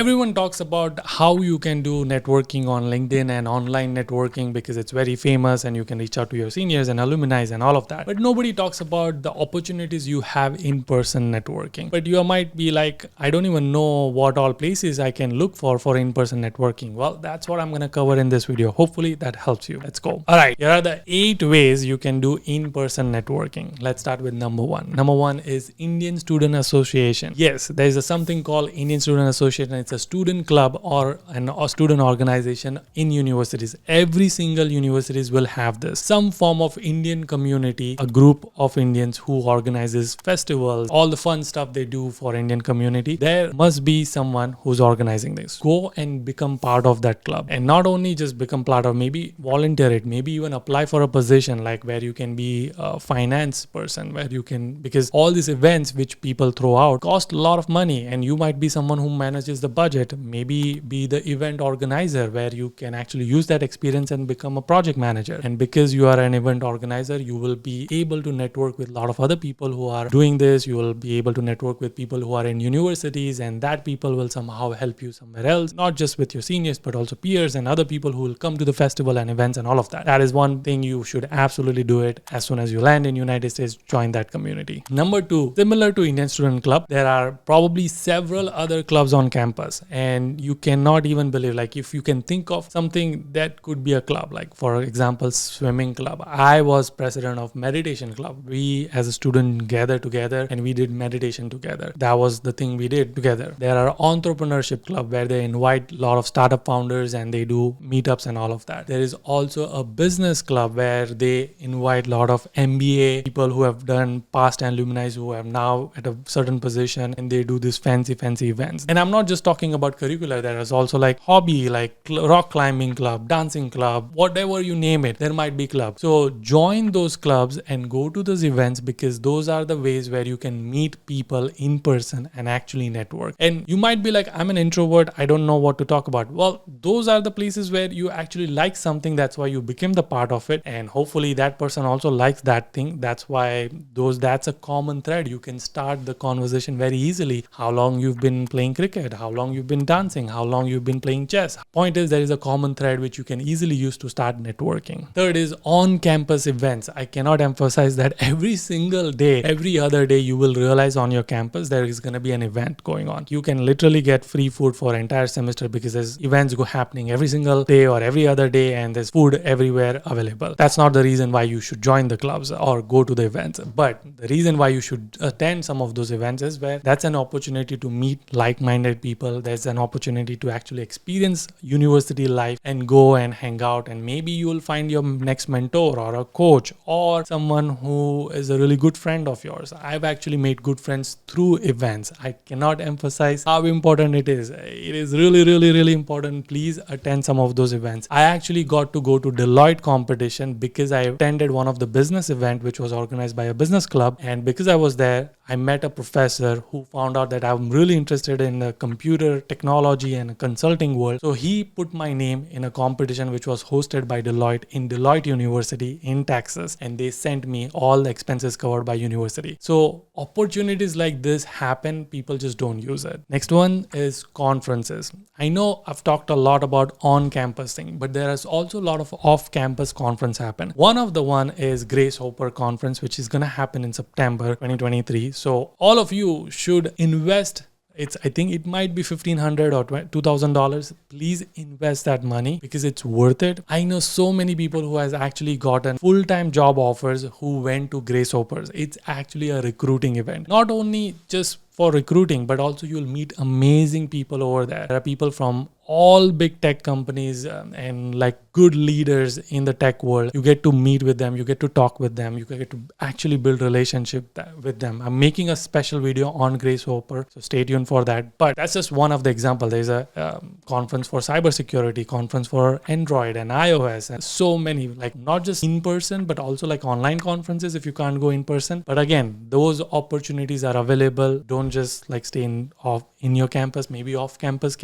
Everyone talks about how you can do networking on LinkedIn and online networking because it's very famous and you can reach out to your seniors and alumni and all of that. But nobody talks about the opportunities you have in person networking. But you might be like, I don't even know what all places I can look for in-person networking. Well, that's what I'm going to cover in this video. Hopefully that helps you. Let's go. All right. Here are the 8 ways you can do in-person networking. Let's start with number 1. Number 1 is Indian Student Association. Yes, there is something called Indian Student Association. It's a student club or a student organization in universities. Every single universities will have this. Some form of Indian community, a group of Indians who organizes festivals, all the fun stuff they do for Indian community. There must be someone who's organizing this. Go and become part of that club. And not only just become part of, maybe volunteer it, maybe even apply for a position like where you can be a finance person, where you can, because all these events which people throw out cost a lot of money, and you might be someone who manages the budget, maybe be the event organizer where you can actually use that experience and become a project manager. And because you are an event organizer, you will be able to network with a lot of other people who are doing this. You will be able to network with people who are in universities, and that people will somehow help you somewhere else, not just with your seniors, but also peers and other people who will come to the festival and events and all of that. That is one thing you should absolutely do it. As soon as you land in United States, join that community. Number 2, similar to Indian Student Club, there are probably several other clubs on campus, and you cannot even believe, like if you can think of something that could be a club, like for example, swimming club. I was president of meditation club. We as a student gathered together and we did meditation together. That was the thing we did together. There are entrepreneurship club where they invite a lot of startup founders and they do meetups and all of that. There is also a business club where they invite a lot of MBA people who have done past alumni who are now at a certain position, and they do these fancy events. And I'm not just talking about curricular. There is also like hobby, like rock climbing club, dancing club, whatever you name it, there might be clubs. So join those clubs and go to those events, because those are the ways where you can meet people in person and actually network. And you might be like, I'm an introvert, I don't know what to talk about. Well, those are the places where you actually like something. That's why you became the part of it, and hopefully that person also likes that thing. That's why that's a common thread. You can start the conversation very easily. How long you've been playing cricket, how long you've been dancing, how long you've been playing chess. Point is, there is a common thread which you can easily use to start networking. Third is on-campus events. I cannot emphasize that every single day, every other day, you will realize on your campus there is going to be an event going on. You can literally get free food for an entire semester because there's events happening every single day or every other day, and there's food everywhere available. That's not the reason why you should join the clubs or go to the events, but the reason why you should attend some of those events is where that's an opportunity to meet like-minded people. There's an opportunity to actually experience university life and go and hang out, and maybe you will find your next mentor or a coach or someone who is a really good friend of yours. I've actually made good friends through events. I cannot emphasize how important it is. It is really important. Please attend some of those events. I actually got to go to Deloitte competition because I attended one of the business event which was organized by a business club, and because I was there, I met a professor who found out that I'm really interested in the computer technology and consulting world. So he put my name in a competition which was hosted by Deloitte in Deloitte University in Texas, and they sent me all the expenses covered by university. So opportunities like this happen, people just don't use it. Next one is conferences. I know I've talked a lot about on-campus thing, but there is also a lot of off-campus conference happen. One of the one is Grace Hopper conference, which is going to happen in September 2023. So all of you should invest. I think it might be $1,500 or $2,000. Please invest that money because it's worth it. I know so many people who has actually gotten full-time job offers who went to Grace Hoppers. It's actually a recruiting event. Not only just for recruiting, but also you'll meet amazing people over there. There are people from all big tech companies and like good leaders in the tech world. You get to meet with them, you get to talk with them, you get to actually build relationship with them. I'm making a special video on Grace Hopper, so stay tuned for that. But that's just one of the examples. There's a conference for cybersecurity, conference for Android and iOS, and so many, like not just in person, but also like online conferences if you can't go in person. But again, those opportunities are available. Don't just like stay in your campus. Maybe off campus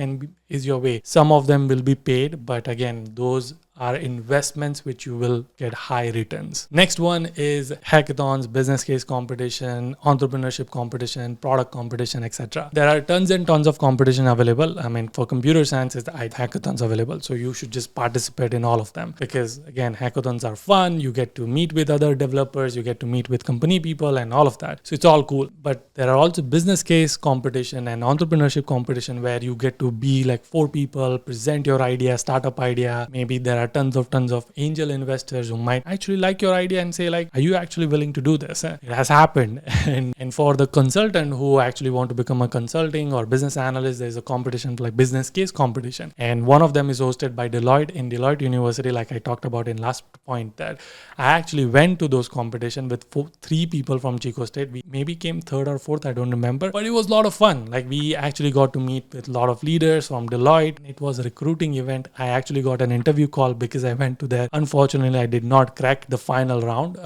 is your way. Some of them will be paid, but again, those are investments which you will get high returns. Next one is hackathons, business case competition, entrepreneurship competition, product competition, etc. There are tons and tons of competition available. I mean, for computer science, it's hackathons available. So you should just participate in all of them, because again, hackathons are fun. You get to meet with other developers, you get to meet with company people and all of that. So it's all cool. But there are also business case competition and entrepreneurship competition where you get to be like 4 people, present your idea, startup idea. Maybe there are tons of angel investors who might actually like your idea and say like, are you actually willing to do this? It has happened. And for the consultant who actually want to become a consulting or business analyst, there's a competition like business case competition. And one of them is hosted by Deloitte in Deloitte University, like I talked about in last point, that I actually went to those competition with 3 people from Chico State. We maybe came 3rd or 4th, I don't remember, but it was a lot of fun. Like we actually got to meet with a lot of leaders from Deloitte. It was a recruiting event. I actually got an interview call because I went to there. Unfortunately, I did not crack the final round.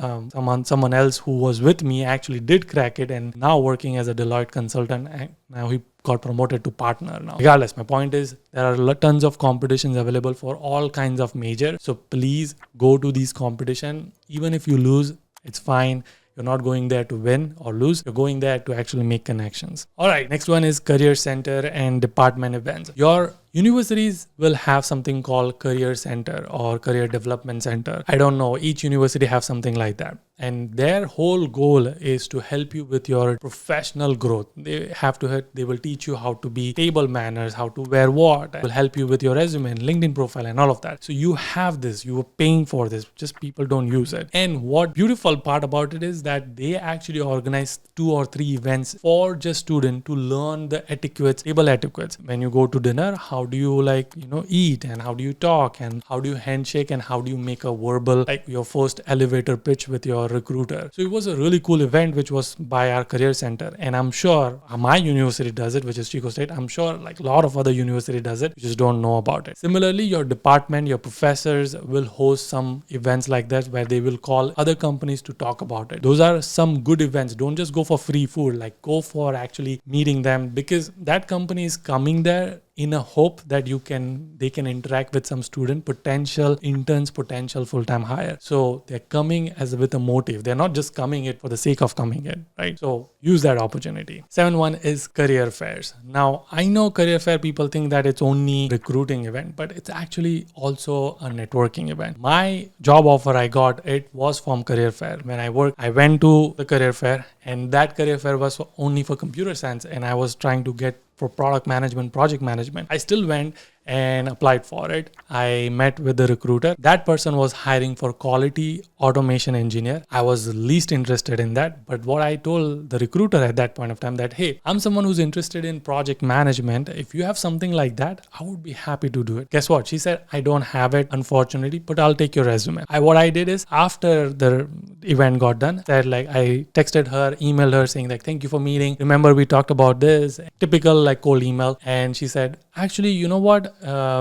Someone else who was with me actually did crack it, and now working as a Deloitte consultant, and now he got promoted to partner now. Regardless, my point is there are tons of competitions available for all kinds of major. So please go to these competition. Even if you lose, it's fine. You're not going there to win or lose. You're going there to actually make connections. All right, next one is career center and department events. Your universities will have something called career center or career development center. I don't know, each university have something like that. And their whole goal is to help you with your professional growth. They will teach you how to be table manners, how to wear what, will help you with your resume and LinkedIn profile and all of that. So you have this, you are paying for this, just people don't use it. And what beautiful part about it is that they actually organize 2 or 3 events for just students to learn the etiquettes, table etiquettes. When you go to dinner, how do you eat, and how do you talk, and how do you handshake, and how do you make a verbal, like your first elevator pitch with your recruiter. So it was a really cool event which was by our career center, and I'm sure my university does it, which is Chico State. I'm sure like a lot of other university does it, you just don't know about it. Similarly, your department, your professors will host some events like that where they will call other companies to talk about it. Those are some good events. Don't just go for free food, like go for actually meeting them, because that company is coming there in a hope that they can interact with some student, potential interns, potential full-time hire. So they're coming with a motive. They're not just coming it for the sake of coming in, right? So use that opportunity. 7-1 is career fairs. Now, I know career fair people think that it's only recruiting event, but it's actually also a networking event. My job offer I got, it was from career fair. When I worked, I went to the career fair, and that career fair was only for computer science, and I was trying to get for product management, project management. I still went and applied for it. I met with the recruiter. That person was hiring for quality automation engineer. I was least interested in that. But what I told the recruiter at that point of time that, hey, I'm someone who's interested in project management. If you have something like that, I would be happy to do it. Guess what? She said, I don't have it, unfortunately, but I'll take your resume. What I did is after the event got done, said like, I texted her, emailed her saying like, thank you for meeting. Remember, we talked about this, typical like cold email. And she said, actually, you know what?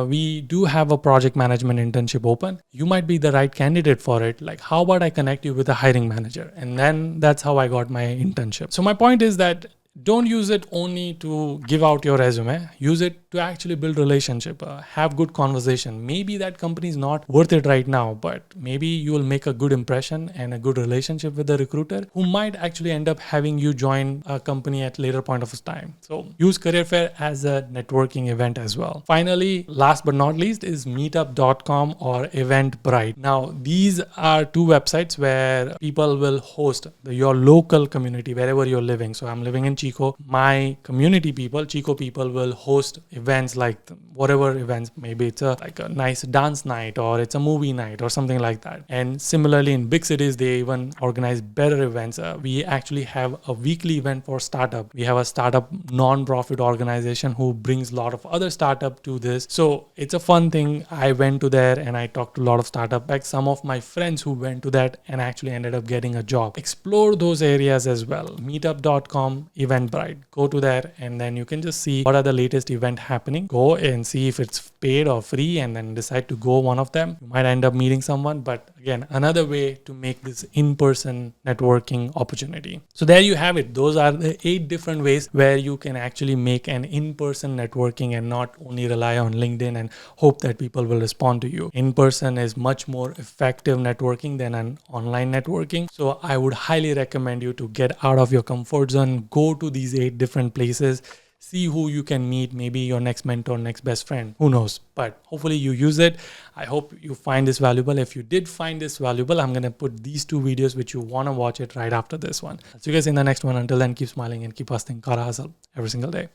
We do have a project management internship open. You might be the right candidate for it. Like, how about I connect you with a hiring manager? And then that's how I got my internship. So my point is that don't use it only to give out your resume. Use it to actually build relationship, have good conversation. Maybe that company is not worth it right now, but maybe you will make a good impression and a good relationship with the recruiter who might actually end up having you join a company at later point of time. So use career fair as a networking event as well. Finally, last but not least is meetup.com or Eventbrite. Now, these are 2 websites where people will host your local community wherever you're living. So I'm living in Chico. My community people, Chico people, will host events like whatever events. Maybe it's like a nice dance night, or it's a movie night, or something like that. And similarly, in big cities, they even organize better events. We actually have a weekly event for startup. We have a startup non-profit organization who brings a lot of other startup to this. So it's a fun thing. I went to there and I talked to a lot of startup. Like some of my friends who went to that and actually ended up getting a job. Explore those areas as well. Meetup.com, Eventbrite. Go to there and then you can just see what are the latest event happening. Go and see if it's paid or free and then decide to go one of them. You might end up meeting someone, but again, another way to make this in-person networking opportunity. So there you have it. Those are the 8 different ways where you can actually make an in-person networking and not only rely on LinkedIn and hope that people will respond to you. In-person is much more effective networking than an online networking. So I would highly recommend you to get out of your comfort zone, go to these 8 different places, see who you can meet, maybe your next mentor, next best friend, who knows, but hopefully you use it. I hope you find this valuable. If you did find this valuable, I'm going to put these 2 videos which you want to watch it right after this one. See you guys in the next one. Until then, keep smiling and keep hustling. Gotta hustle every single day.